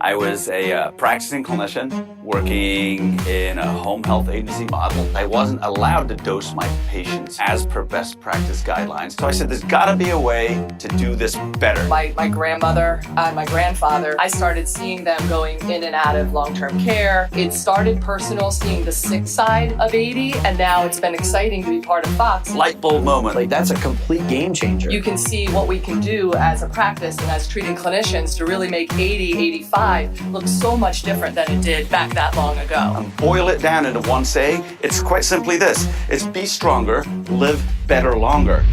I was a practicing clinician working in a home health agency model. I wasn't allowed to dose my patients as per best practice guidelines. So I said, there's gotta be a way to do this better. My grandmother and my grandfather, I started seeing them going in and out of long-term care. It started personal, seeing the sick side of 80, and now it's been exciting to be part of Fox. Light bulb moment. Like, that's a complete game changer. You can see what we can do as a practice and as treating clinicians to really make 80, 85 look so much different than it did back that long ago. Boil it down into one saying, it's quite simply this. It's be stronger, live better longer.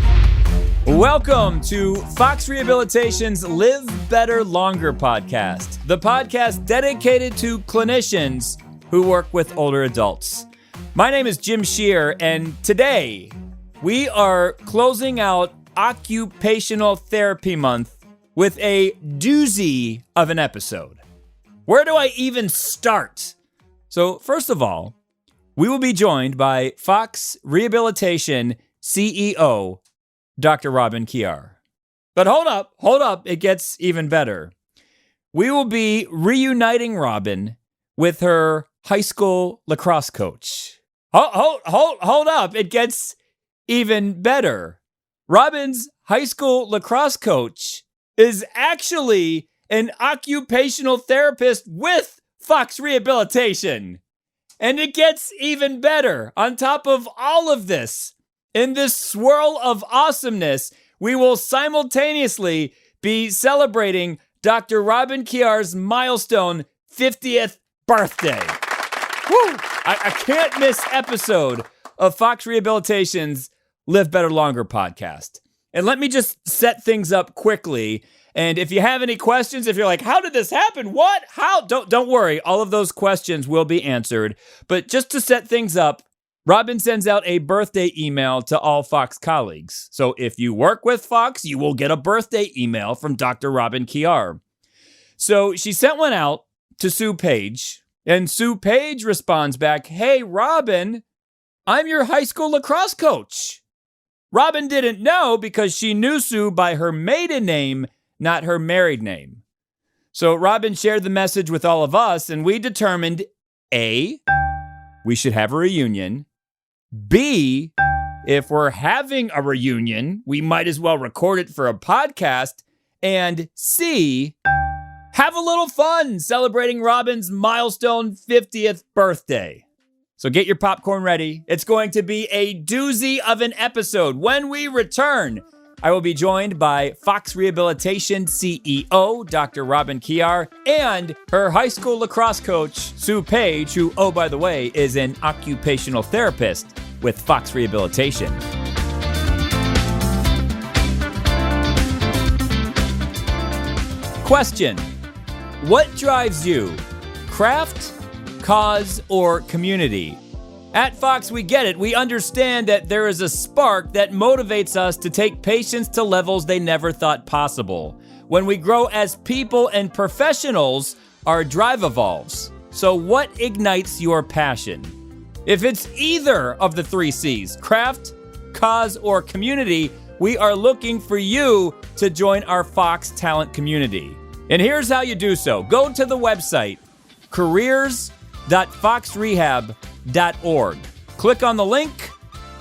Welcome to Fox Rehabilitation's Live Better Longer podcast, the podcast dedicated to clinicians who work with older adults. My name is Jim Shear, and today we are closing out Occupational Therapy Month with a doozy of an episode. Where do I even start? So first of all, we will be joined by Fox Rehabilitation CEO, Dr. Robin Kjar. But hold up, it gets even better. We will be reuniting Robin with her high school lacrosse coach. Hold up, it gets even better. Robin's high school lacrosse coach is actually an occupational therapist with Fox Rehabilitation. And it gets even better. On top of all of this, in this swirl of awesomeness, we will simultaneously be celebrating Dr. Robin Kjar's milestone 50th birthday. Woo! I can't miss episode of Fox Rehabilitation's Live Better Longer podcast. And let me just set things up quickly. And if you have any questions, if you're like, how did this happen? What? How? Don't worry. All of those questions will be answered. But just to set things up, Robin sends out a birthday email to all Fox colleagues. So if you work with Fox, you will get a birthday email from Dr. Robin Kjar. So she sent one out to Sue Page, and Sue Page responds back, "Hey, Robin, I'm your high school lacrosse coach." Robin didn't know because she knew Sue by her maiden name, not her married name. So Robin shared the message with all of us, and we determined, A, we should have a reunion. B, if we're having a reunion, we might as well record it for a podcast. And C, have a little fun celebrating Robin's milestone 50th birthday. So get your popcorn ready. It's going to be a doozy of an episode. When we return, I will be joined by Fox Rehabilitation CEO, Dr. Robin Kjar, and her high school lacrosse coach, Sue Page, who, oh, by the way, is an occupational therapist with Fox Rehabilitation. Question: what drives you? Craft, cause, or community? At Fox, we get it. We understand that there is a spark that motivates us to take patients to levels they never thought possible. When we grow as people and professionals, our drive evolves. So what ignites your passion? If it's either of the three C's, craft, cause, or community, we are looking for you to join our Fox talent community. And here's how you do so. Go to the website, careers.foxrehab.org. Click on the link,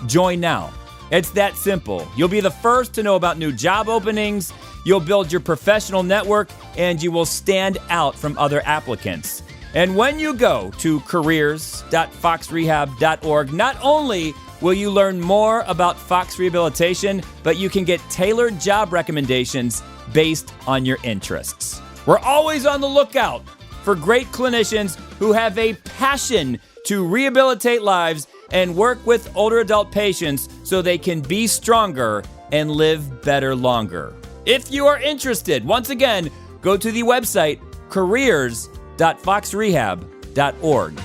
join now. It's that simple. You'll be the first to know about new job openings, you'll build your professional network, and you will stand out from other applicants. And when you go to careers.foxrehab.org, not only will you learn more about Fox Rehabilitation, but you can get tailored job recommendations based on your interests. We're always on the lookout for great clinicians who have a passion to rehabilitate lives and work with older adult patients so they can be stronger and live better longer. If you are interested, once again, go to the website careers.foxrehab.org.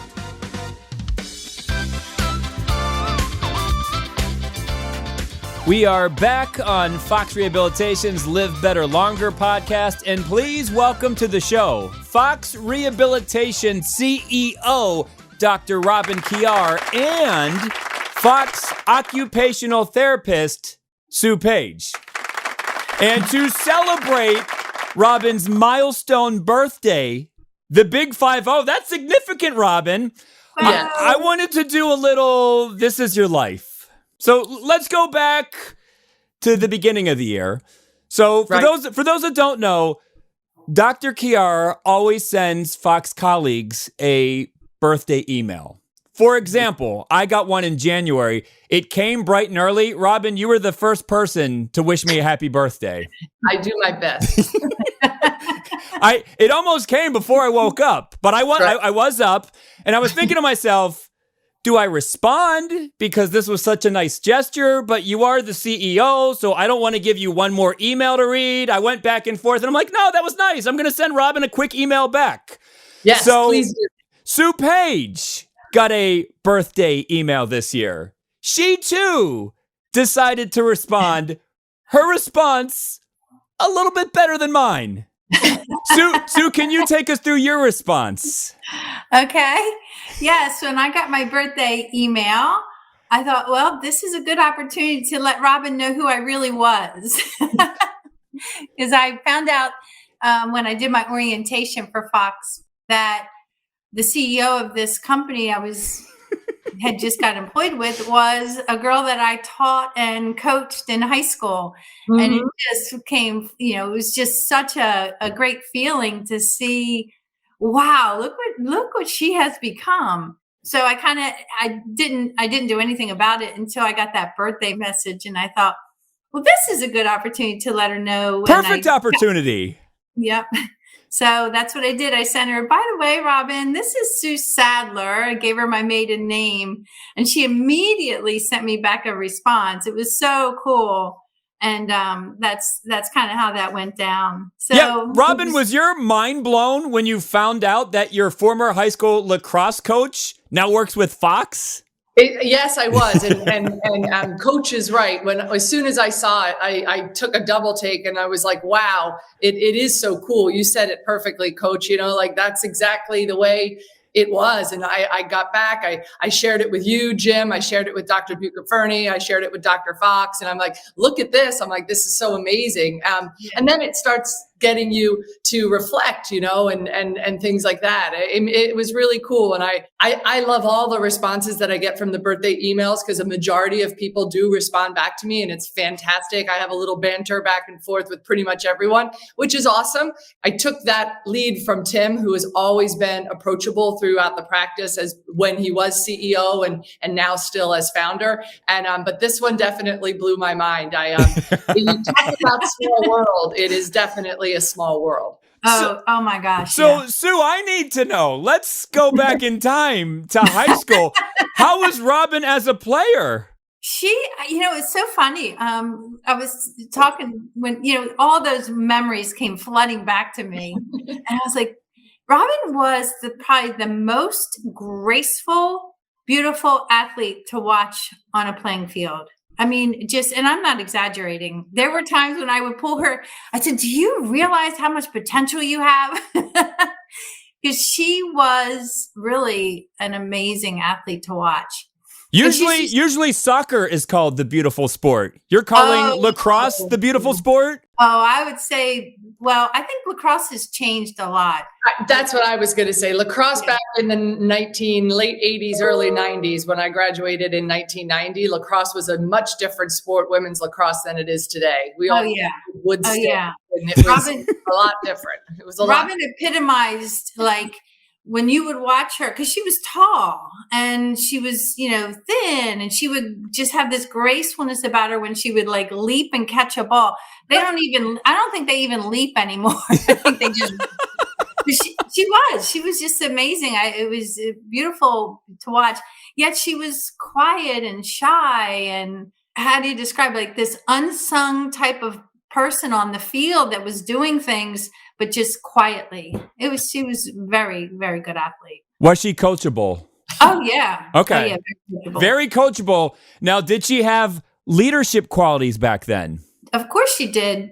We are back on Fox Rehabilitation's Live Better Longer podcast, and please welcome to the show Fox Rehabilitation CEO, Dr. Robin Kjar, and Fox occupational therapist, Sue Page. And to celebrate Robin's milestone birthday, The big 5-0. That's significant, Robin. Yeah. I wanted to do a little, this is your life. So let's go back to the beginning of the year. So for those that don't know, Dr. Kjar always sends Fox colleagues a birthday email. For example, I got one in January. It came bright and early. Robin, you were the first person to wish me a happy birthday. I do my best. It almost came before I woke up, but I was up and I was thinking to myself, do I respond because this was such a nice gesture, but you are the CEO, so I don't want to give you one more email to read. I went back and forth and I'm like, no, that was nice. I'm going to send Robin a quick email back. Yes, so, please do. Sue Page got a birthday email this year. She too decided to respond. Her response, a little bit better than mine. Sue, can you take us through your response? Okay. Yes. When I got my birthday email, I thought, well, this is a good opportunity to let Robin know who I really was. Because I found out when I did my orientation for Fox that the CEO of this company had just got employed with was a girl that I taught and coached in high school. Mm-hmm. And it just came, it was just such a great feeling to see, wow, look what she has become. So I didn't do anything about it until I got that birthday message. And I thought, well, this is a good opportunity to let her know. Perfect opportunity. Yep. So that's what I did. I sent her, by the way, Robin, this is Sue Sadler. I gave her my maiden name and she immediately sent me back a response. It was so cool. And that's kind of how that went down. So yeah, Robin, was your mind blown when you found out that your former high school lacrosse coach now works with Fox? Yes, I was. And Coach is right. As soon as I saw it, I took a double take and I was like, wow, it is so cool. You said it perfectly, Coach. That's exactly the way it was. And I got back. I shared it with you, Jim. I shared it with Dr. Buca-Fernie. I shared it with Dr. Fox. And I'm like, look at this. I'm like, this is so amazing. And then it starts getting you to reflect, and things like that. It was really cool. And I love all the responses that I get from the birthday emails because a majority of people do respond back to me and it's fantastic. I have a little banter back and forth with pretty much everyone, which is awesome. I took that lead from Tim, who has always been approachable throughout the practice as when he was CEO and now still as founder. And but this one definitely blew my mind. You talk about small world. It is definitely a small world. Oh my gosh. So yeah. Sue, I need to know, let's go back in time to high school. How was Robin as a player? She, it's so funny. I was talking when, all those memories came flooding back to me. And I was like, Robin was probably the most graceful, beautiful athlete to watch on a playing field. I mean, and I'm not exaggerating. There were times when I would pull her. I said, do you realize how much potential you have? Because she was really an amazing athlete to watch. Usually soccer is called the beautiful sport. You're calling lacrosse the beautiful sport? Oh, I would say, I think lacrosse has changed a lot. That's what I was going to say. Lacrosse back in the late 80s, early 90s, when I graduated in 1990, lacrosse was a much different sport, women's lacrosse, than it is today. We all would stick, and it was a lot different. It was Robin epitomized when you would watch her, because she was tall and she was, thin, and she would just have this gracefulness about her when she would leap and catch a ball. I don't think they even leap anymore. I think they just, she was just amazing. It was beautiful to watch. Yet she was quiet and shy. And how do you describe this unsung type of person on the field that was doing things, but just quietly? She was very, very good athlete. Was she coachable? Oh, yeah. Okay. Oh, yeah, very coachable. Now, did she have leadership qualities back then? Of course she did.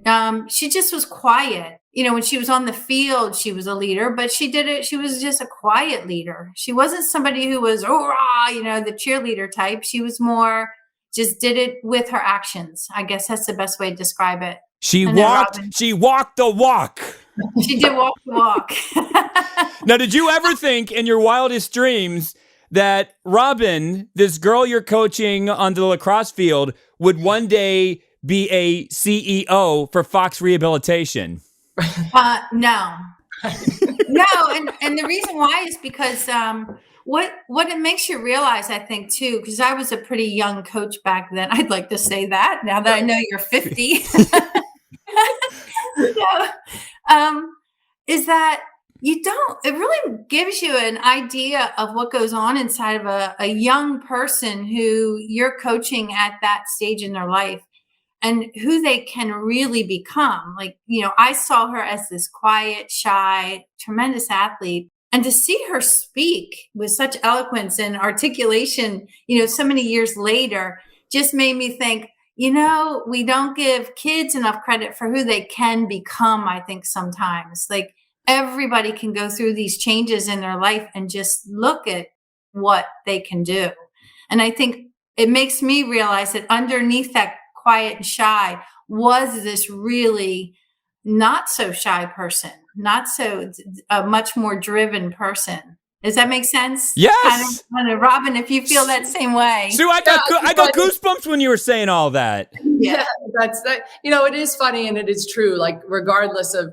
She just was quiet. When she was on the field, she was a leader, but she was just a quiet leader. She wasn't somebody who was, the cheerleader type. She was more just did it with her actions. I guess that's the best way to describe it. She walked the walk. She did walk the walk. Now, did you ever think in your wildest dreams that Robin, this girl you're coaching on the lacrosse field, would one day be a CEO for Fox Rehabilitation? No. No, and the reason why is because what it makes you realize, I think, too, because I was a pretty young coach back then. I'd like to say that now that I know you're 50. Is that it really gives you an idea of what goes on inside of a young person who you're coaching at that stage in their life and who they can really become. Like, I saw her as this quiet, shy, tremendous athlete. And to see her speak with such eloquence and articulation, so many years later, just made me think, we don't give kids enough credit for who they can become, I think sometimes. Like, everybody can go through these changes in their life and just look at what they can do. And I think it makes me realize that underneath that quiet and shy was this really not so shy person, not so a much more driven person. Does that make sense? Yes. Kind of, Robin, if you feel that same way. Sue, I got goosebumps when you were saying all that. Yeah, that's that. It is funny and it is true. Like, regardless of,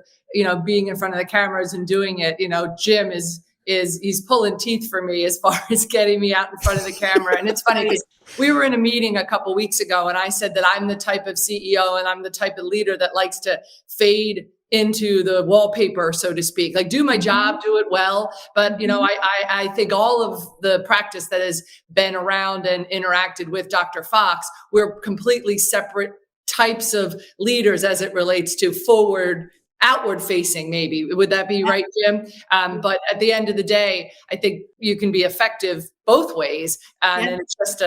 being in front of the cameras and doing it, Jim is he's pulling teeth for me as far as getting me out in front of the camera. And it's funny because we were in a meeting a couple weeks ago and I said that I'm the type of CEO and I'm the type of leader that likes to fade into the wallpaper, so to speak, like do my job, do it well. But, I think all of the practice that has been around and interacted with Dr. Fox, we're completely separate types of leaders as it relates to outward facing, maybe. Would that be right, Jim? But at the end of the day, I think you can be effective both ways. And it's just,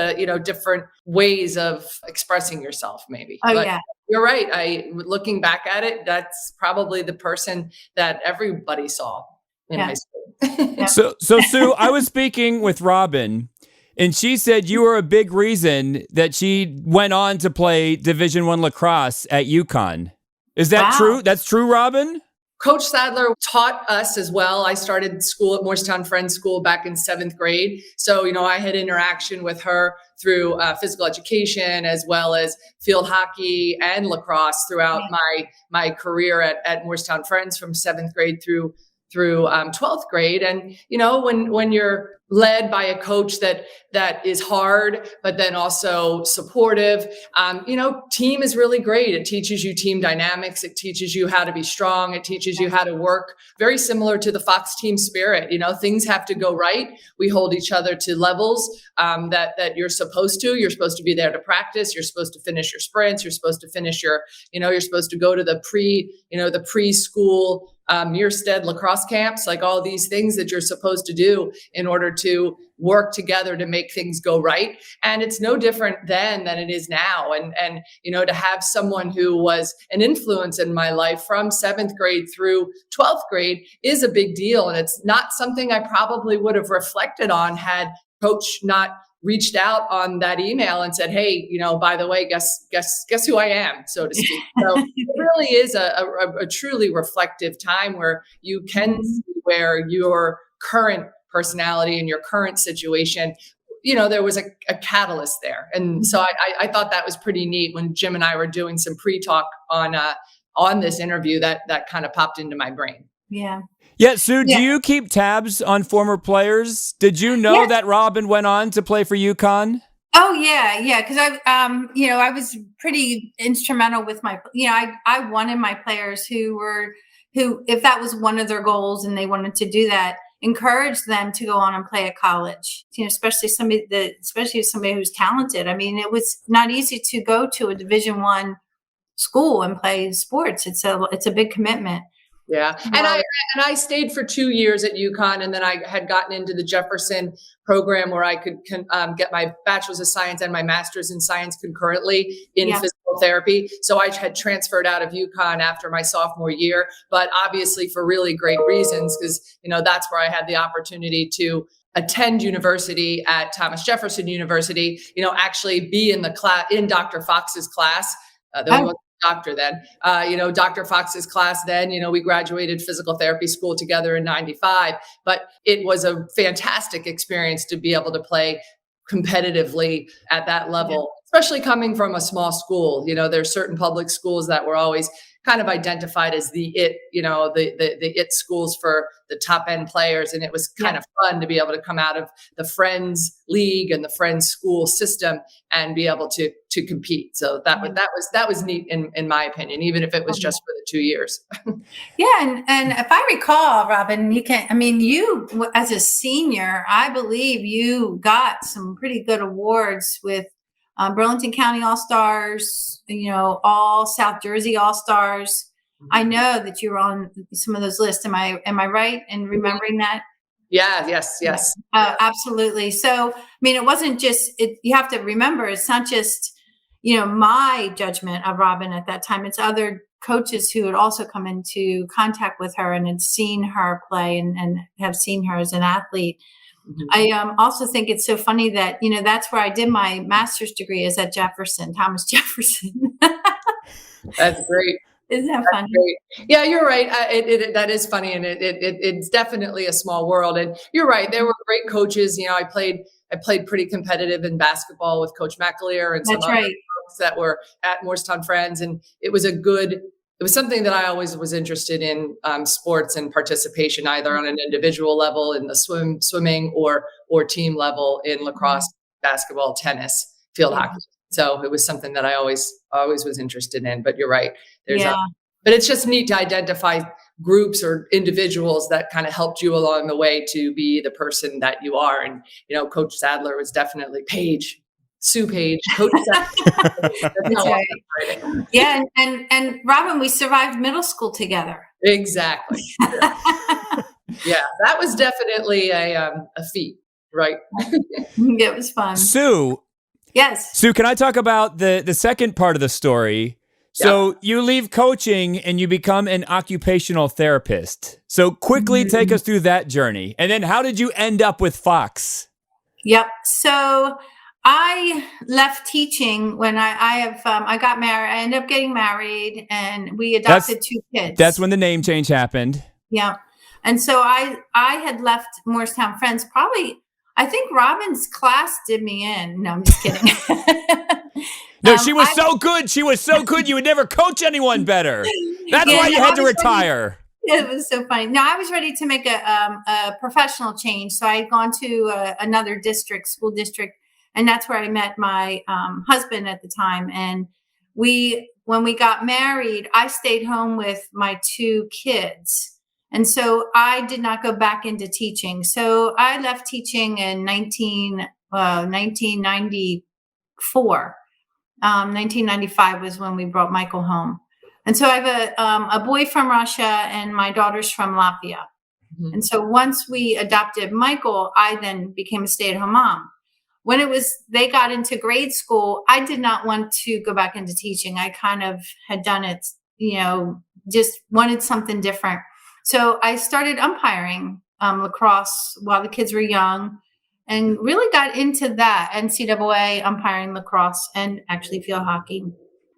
different ways of expressing yourself, maybe. Oh, but yeah. You're right. Looking back at it, that's probably the person that everybody saw in high school. So Sue, I was speaking with Robin, and she said you were a big reason that she went on to play Division I lacrosse at UConn. Is that true? That's true, Robin? Coach Sadler taught us as well. I started school at Morristown Friends School back in 7th grade. So, I had interaction with her through physical education as well as field hockey and lacrosse throughout my career at Morristown Friends from 7th grade through 12th grade. And, when you're led by a coach that is hard, but then also supportive, team is really great. It teaches you team dynamics. It teaches you how to be strong. It teaches you how to work, very similar to the Fox team spirit. Things have to go right. We hold each other to levels that you're supposed to. You're supposed to be there to practice. You're supposed to finish your sprints. You're supposed to finish you're supposed to go to the preschool Muirstead lacrosse camps, like all these things that you're supposed to do in order to work together to make things go right. And it's no different then than it is now. And to have someone who was an influence in my life from 7th grade through 12th grade is a big deal. And it's not something I probably would have reflected on had Coach not reached out on that email and said, hey, by the way, guess who I am, so to speak. So it really is a truly reflective time where you can see where your current personality and your current situation, there was a catalyst there. And so I thought that was pretty neat when Jim and I were doing some pre-talk on this interview that kind of popped into my brain. Yeah. Yeah, Sue, do you keep tabs on former players? Did you know that Robin went on to play for UConn? Oh, yeah. Because I was pretty instrumental with my, I wanted my players who, if that was one of their goals and they wanted to do that, encourage them to go on and play at college, especially somebody who's talented. I mean, it was not easy to go to a Division I school and play sports. It's a big commitment. Yeah. And I stayed for 2 years at UConn, and then I had gotten into the Jefferson program where I could get my bachelor's of science and my master's in science concurrently in physical therapy. So I had transferred out of UConn after my sophomore year, but obviously for really great reasons, because, that's where I had the opportunity to attend university at Thomas Jefferson University, actually be in the class, in Dr. Fox's class. doctor then. Dr. Fox's class then, we graduated physical therapy school together in 95, but it was a fantastic experience to be able to play competitively at that level, especially coming from a small school. There's certain public schools that were always kind of identified as the it schools for the top end players. And it was kind of fun to be able to come out of the Friends League and the Friends School system and be able to compete. So that was neat in my opinion, even if it was just for the 2 years. Yeah. And if I recall, Robin, you as a senior, I believe you got some pretty good awards with Burlington County All-Stars, all South Jersey All-Stars. I know that you were on some of those lists. Am I right in remembering that? Yeah, yes. Absolutely. So, it wasn't just, you have to remember, it's not just, my judgment of Robin at that time. It's other coaches who had also come into contact with her and had seen her play and have seen her as an athlete. I also think it's so funny that, that's where I did my master's degree is at Thomas Jefferson. That's great. Isn't that funny? Great. Yeah, you're right. That is funny. And it's definitely a small world. And you're right. There were great coaches. I played pretty competitive in basketball with Coach McAleer and some other folks that were at Morristown Friends. And it was something that I always was interested in, sports and participation, either on an individual level in the swimming or team level in lacrosse, basketball, tennis, field hockey. So it was something that I always was interested in. But you're right. But it's just neat to identify groups or individuals that kind of helped you along the way to be the person that you are. And, Coach Sadler was definitely Sue Page, Coach Sadler. That's right. Yeah. And Robin, we survived middle school together. Exactly. Yeah, that was definitely a feat, right? It was fun. Sue. Yes. Sue, can I talk about the second part of the story? So you leave coaching and you become an occupational therapist. So quickly take us through that journey. And then how did you end up with Fox? Yep. So I left teaching when I got married. I ended up getting married and we adopted 2 kids. That's when the name change happened. Yeah. And so I had left Morristown Friends probably, I think Robin's class did me in. No, I'm just kidding. No, she was so good. She was so good. You would never coach anyone better. That's why you had to retire. It was so funny. No, I was ready to make a professional change. So I had gone to another school district, and that's where I met my husband at the time. And when we got married, I stayed home with my 2 kids. And so I did not go back into teaching. So I left teaching in 1994. 1995 was when we brought Michael home. And so I have a boy from Russia and my daughter's from Latvia. Mm-hmm. And so once we adopted Michael, I then became a stay-at-home mom. When they got into grade school, I did not want to go back into teaching. I kind of had done it, just wanted something different. So I started umpiring lacrosse while the kids were young. And really got into that NCAA umpiring, lacrosse, and actually field hockey.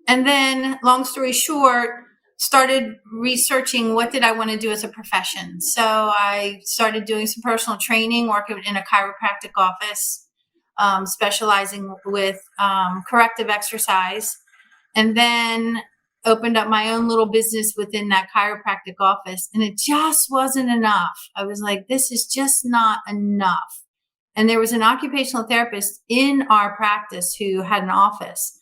And then, long story short, started researching what did I want to do as a profession. So I started doing some personal training, working in a chiropractic office, specializing with corrective exercise, and then opened up my own little business within that chiropractic office. And it just wasn't enough. I was like, this is just not enough. And there was an occupational therapist in our practice who had an office.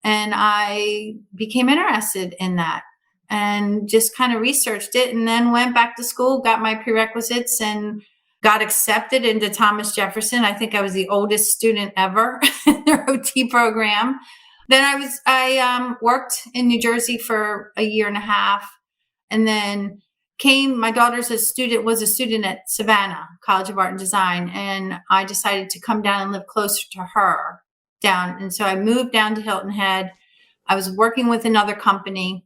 And I became interested in that and just kind of researched it and then went back to school, got my prerequisites and got accepted into Thomas Jefferson. I think I was the oldest student ever in their OT program. Then I worked in New Jersey for a year and a half and then my daughter's was a student at Savannah College of Art and Design. And I decided to come down and live closer to her down. And so I moved down to Hilton Head. I was working with another company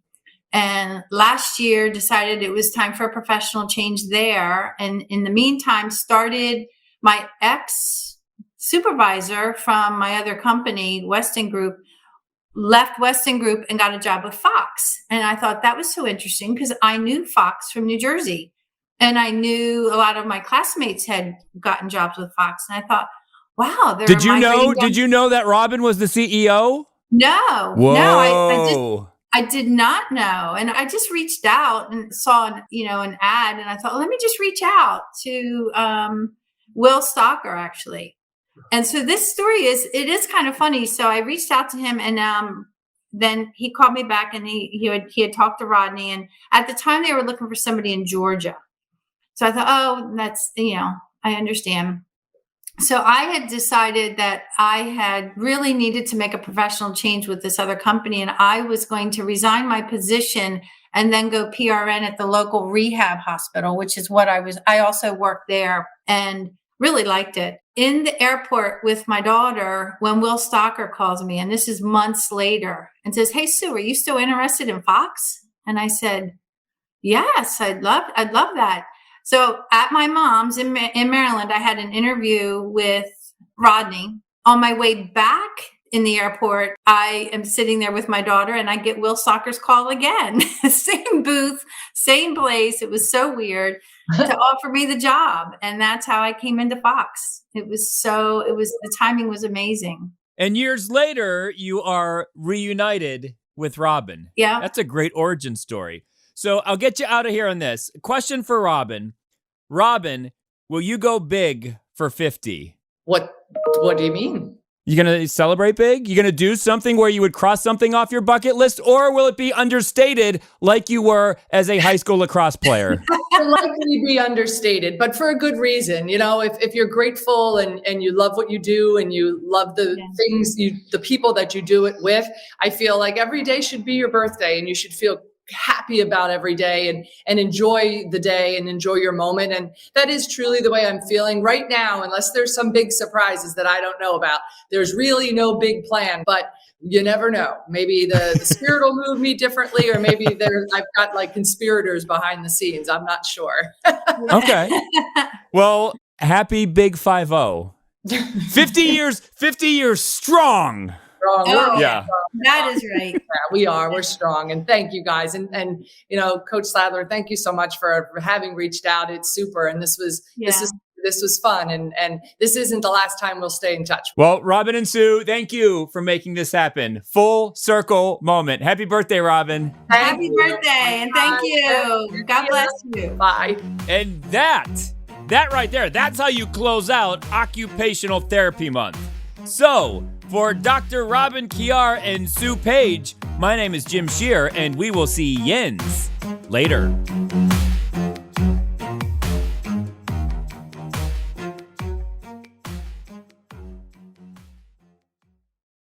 and last year decided it was time for a professional change there. And in the meantime, started my ex supervisor from my other company, Weston Group, left Weston Group and got a job with Fox. And I thought that was so interesting because I knew Fox from New Jersey. And I knew a lot of my classmates had gotten jobs with Fox. And I thought, wow. Did you know that Robin was the CEO? No. Whoa. No, I did not know. And I just reached out and saw an ad. And I thought, let me just reach out to Will Stalker, actually. And so this story it is kind of funny. So I reached out to him, and then he called me back, and he had talked to Rodney. And at the time they were looking for somebody in Georgia. So I thought, oh, that's, I understand. So I had decided that I had really needed to make a professional change with this other company. And I was going to resign my position and then go PRN at the local rehab hospital, which is what I also worked there and really liked it. In the airport with my daughter, when Will Stalker calls me, and this is months later, and says, "Hey, Sue, are you still interested in Fox?" And I said, "Yes, I'd love that." So at my mom's in Maryland, I had an interview with Rodney. On my way back in the airport, I am sitting there with my daughter, and I get Will Stalker's call again. Same booth, same place. It was so weird to offer me the job. And that's how I came into Fox. The timing was amazing. And years later, you are reunited with Robin. Yeah. That's a great origin story. So I'll get you out of here on this. Question for Robin. Robin, will you go big for 50? What do you mean? You going to celebrate big? You going to do something where you would cross something off your bucket list? Or will it be understated like you were as a high school lacrosse player? It'll likely be understated, but for a good reason. If you're grateful and you love what you do and you love the things, the people that you do it with, I feel like every day should be your birthday, and you should feel happy about every day and enjoy the day and enjoy your moment. And that is truly the way I'm feeling right now, unless there's some big surprises that I don't know about. There's really no big plan, but you never know. Maybe the spirit will move me differently, or maybe I've got like conspirators behind the scenes. I'm not sure. Okay. Well, happy big 50. 50 years strong. Strong. Yeah. That is right. Yeah, we are. We're strong. And thank you guys. And Coach Sadler, thank you so much for having reached out. It's super. And this was fun. And this isn't the last time we'll stay in touch. Well, Robin and Sue, thank you for making this happen. Full circle moment. Happy birthday, Robin. Happy birthday. And thank you. God bless you. Bye. And that right there, that's how you close out Occupational Therapy Month. So, for Dr. Robin Kjar and Sue Page, my name is Jim Shear, and we will see yins later.